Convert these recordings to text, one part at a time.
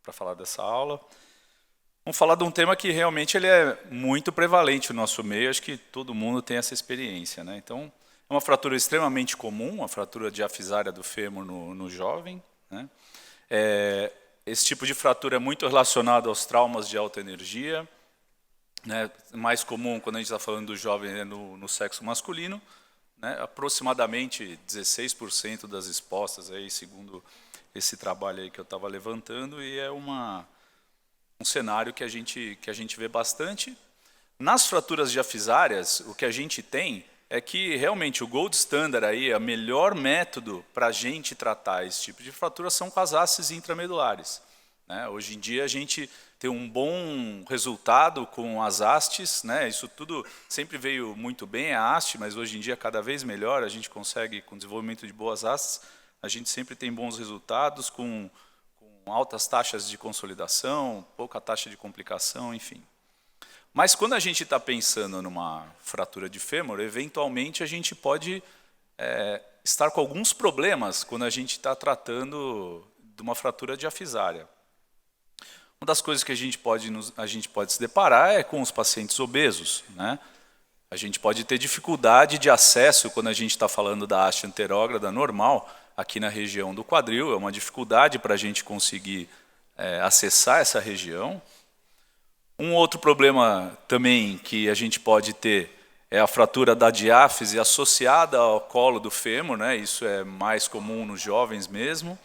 para falar dessa aula. Vamos falar de um tema que realmente ele é muito prevalente no nosso meio, acho que todo mundo tem essa experiência, né? Então, é uma fratura extremamente comum, a fratura diafisária do fêmur no jovem, né? Esse tipo de fratura é muito relacionado aos traumas de alta energia, né? Mais comum quando a gente está falando do jovem é no sexo masculino, né? Aproximadamente 16% das expostas, aí, segundo esse trabalho aí que eu estava levantando, e é um cenário que a gente vê bastante. Nas fraturas diafisárias, o que a gente tem é que realmente o gold standard aí, o melhor método para a gente tratar esse tipo de fratura são com as hastes intramedulares, né? Hoje em dia a gente tem um bom resultado com as hastes, né? Isso tudo sempre veio muito bem, a haste, mas hoje em dia cada vez melhor, a gente consegue, com o desenvolvimento de boas hastes, a gente sempre tem bons resultados com altas taxas de consolidação, pouca taxa de complicação, enfim. Mas quando a gente está pensando numa fratura de fêmur, eventualmente a gente pode estar com alguns problemas quando a gente está tratando de uma fratura diafisária. Uma das coisas que a gente pode se deparar é com os pacientes obesos, né? A gente pode ter dificuldade de acesso quando a gente está falando da haste anterógrada normal, aqui na região do quadril, é uma dificuldade para a gente conseguir acessar essa região. Um outro problema também que a gente pode ter é a fratura da diáfise associada ao colo do fêmur, né? Isso é mais comum nos jovens mesmo.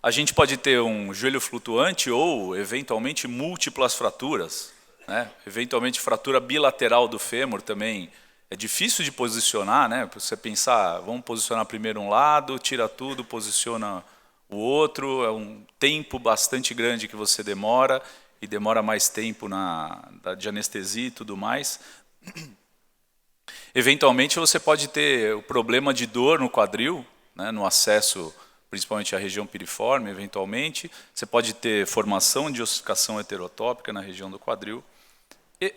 A gente pode ter um joelho flutuante ou, eventualmente, múltiplas fraturas, né? Eventualmente, fratura bilateral do fêmur também é difícil de posicionar, né? Para você pensar, vamos posicionar primeiro um lado, tira tudo, posiciona o outro, é um tempo bastante grande que você demora, e demora mais tempo de anestesia e tudo mais. Eventualmente, você pode ter o problema de dor no quadril, né? No acesso, principalmente à região piriforme, eventualmente. Você pode ter formação de ossificação heterotópica na região do quadril.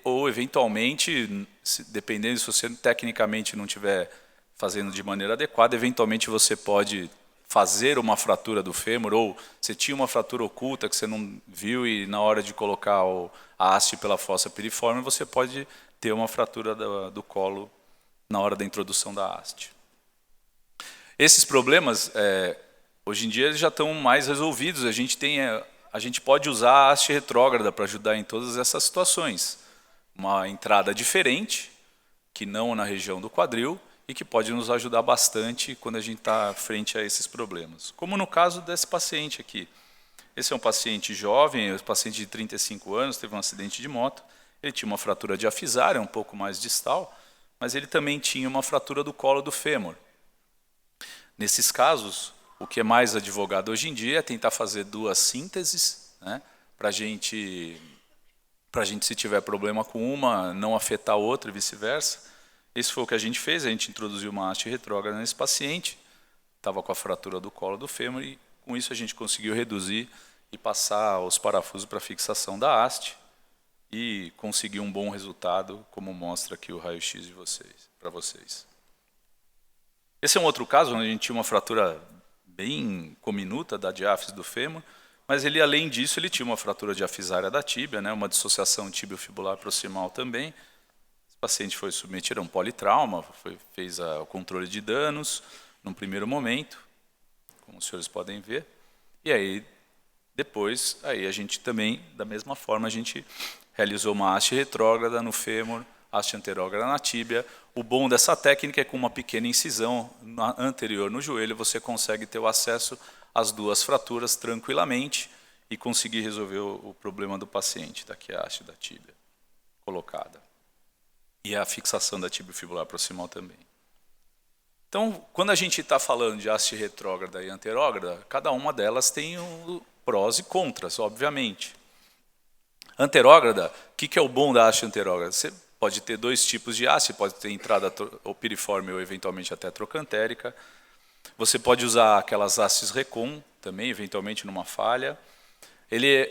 Ou, eventualmente, dependendo se você tecnicamente não estiver fazendo de maneira adequada, eventualmente você pode fazer uma fratura do fêmur, ou você tinha uma fratura oculta que você não viu e na hora de colocar a haste pela fossa piriforme, você pode ter uma fratura do colo na hora da introdução da haste. Esses problemas, hoje em dia, eles já estão mais resolvidos. A gente pode usar a haste retrógrada para ajudar em todas essas situações. Uma entrada diferente, que não na região do quadril, e que pode nos ajudar bastante quando a gente está frente a esses problemas. Como no caso desse paciente aqui. Esse é um paciente jovem, um paciente de 35 anos, teve um acidente de moto. Ele tinha uma fratura diafisária, um pouco mais distal, mas ele também tinha uma fratura do colo do fêmur. Nesses casos, o que é mais advogado hoje em dia é tentar fazer duas sínteses, né, para a gente, se tiver problema com uma, não afetar a outra e vice-versa. Esse foi o que a gente fez, a gente introduziu uma haste retrógrada nesse paciente, estava com a fratura do colo do fêmur, e com isso a gente conseguiu reduzir e passar os parafusos para fixação da haste e conseguir um bom resultado, como mostra aqui o raio-x para vocês. Esse é um outro caso, onde a gente tinha uma fratura bem cominuta da diáfise do fêmur, mas ele, além disso, ele tinha uma fratura diafisária da tíbia, né, uma dissociação tibiofibular proximal também. O paciente foi submetido a um politrauma, fez o controle de danos num primeiro momento, como os senhores podem ver. E aí, depois, aí a gente também, da mesma forma, a gente realizou uma haste retrógrada no fêmur, haste anterógrada na tíbia. O bom dessa técnica é que com uma pequena incisão anterior no joelho, você consegue ter o acesso às duas fraturas tranquilamente e conseguir resolver o problema do paciente. Daqui a haste da tíbia colocada. E a fixação da tibiofibular proximal também. Então, quando a gente está falando de haste retrógrada e anterógrada, cada uma delas tem prós e contras, obviamente. Anterógrada, o que é o bom da haste anterógrada? Você pode ter dois tipos de haste, pode ter entrada ou piriforme ou eventualmente até trocantérica. Você pode usar aquelas hastes recon também, eventualmente numa falha.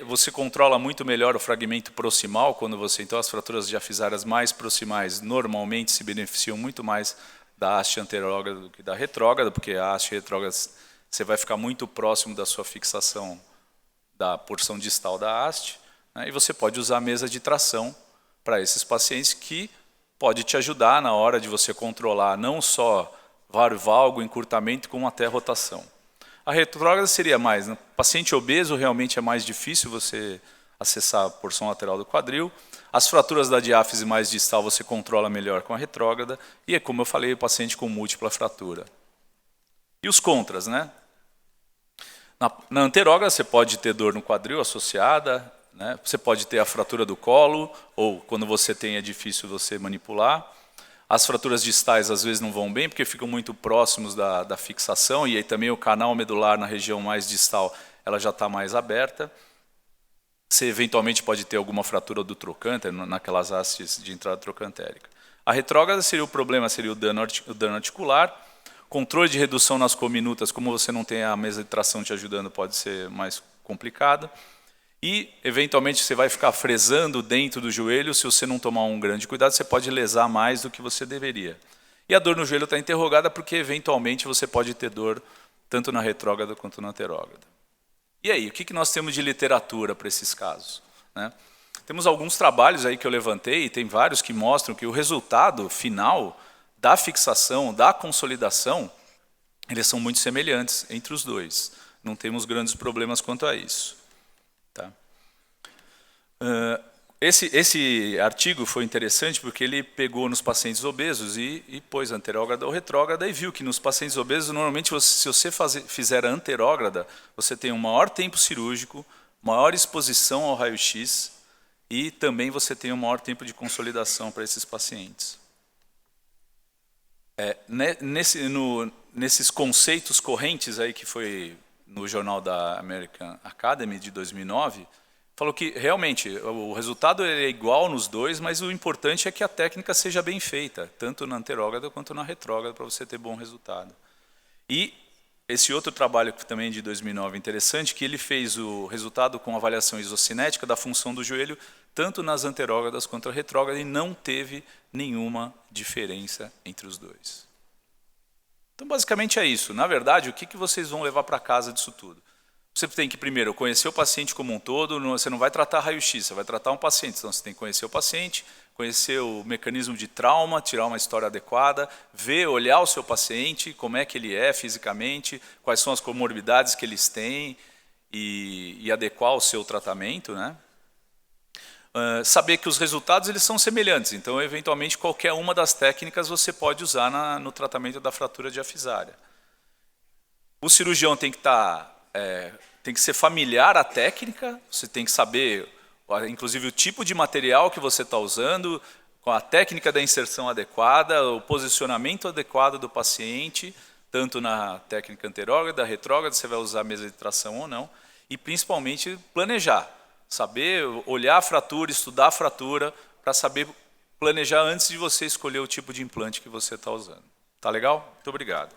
Você controla muito melhor o fragmento proximal, então as fraturas diafisárias mais proximais normalmente se beneficiam muito mais da haste anterógrada do que da retrógrada, porque a haste retrógrada você vai ficar muito próximo da sua fixação da porção distal da haste, né, e você pode usar a mesa de tração para esses pacientes, que pode te ajudar na hora de você controlar não só vário valgo, encurtamento, como até rotação. A retrógrada seria mais, no paciente obeso realmente é mais difícil você acessar a porção lateral do quadril. As fraturas da diáfise mais distal você controla melhor com a retrógrada, e é como eu falei, o paciente com múltipla fratura. E os contras, né? Na anterógrada você pode ter dor no quadril associada, né? Você pode ter a fratura do colo, ou quando você tem é difícil você manipular. As fraturas distais às vezes não vão bem, porque ficam muito próximos da fixação, e aí também o canal medular na região mais distal ela já está mais aberta. Você eventualmente pode ter alguma fratura do trocânter, naquelas hastes de entrada trocantérica. A retrógrada seria o problema, seria o dano articular. Controle de redução nas cominutas, como você não tem a mesa de tração te ajudando, pode ser mais complicado. E, eventualmente, você vai ficar fresando dentro do joelho. Se você não tomar um grande cuidado, você pode lesar mais do que você deveria. E a dor no joelho está interrogada porque, eventualmente, você pode ter dor tanto na retrógrada quanto na anterógrada. E aí, o que nós temos de literatura para esses casos, né? Temos alguns trabalhos aí que eu levantei, e tem vários que mostram que o resultado final da fixação, da consolidação, eles são muito semelhantes entre os dois. Não temos grandes problemas quanto a isso. Tá? Esse artigo foi interessante porque ele pegou nos pacientes obesos e pôs anterógrada ou retrógrada, e viu que nos pacientes obesos, normalmente, se você fizer a anterógrada, você tem um maior tempo cirúrgico, maior exposição ao raio-x, e também você tem um maior tempo de consolidação para esses pacientes. Nesses conceitos correntes aí que foi no jornal da American Academy de 2009, falou que realmente o resultado é igual nos dois, mas o importante é que a técnica seja bem feita, tanto na anterógrada quanto na retrógrada, para você ter bom resultado. E esse outro trabalho que também é de 2009 interessante, que ele fez o resultado com avaliação isocinética da função do joelho, tanto nas anterógradas quanto na retrógrada, e não teve nenhuma diferença entre os dois. Então, basicamente é isso. Na verdade, o que vocês vão levar para casa disso tudo? Você tem que, primeiro, conhecer o paciente como um todo. Você não vai tratar raio-x, você vai tratar um paciente. Então, você tem que conhecer o paciente, conhecer o mecanismo de trauma, tirar uma história adequada, olhar o seu paciente, como é que ele é fisicamente, quais são as comorbidades que eles têm, e adequar o seu tratamento, né? Saber que os resultados eles são semelhantes, então, eventualmente, qualquer uma das técnicas você pode usar no tratamento da fratura diafisária. O cirurgião tem que ser familiar à técnica, você tem que saber, inclusive, o tipo de material que você está usando, com a técnica da inserção adequada, o posicionamento adequado do paciente, tanto na técnica anterógrada, retrógrada, você vai usar a mesa de tração ou não, e, principalmente, planejar. Saber olhar a fratura, estudar a fratura, para saber planejar antes de você escolher o tipo de implante que você está usando. Tá legal? Muito obrigado.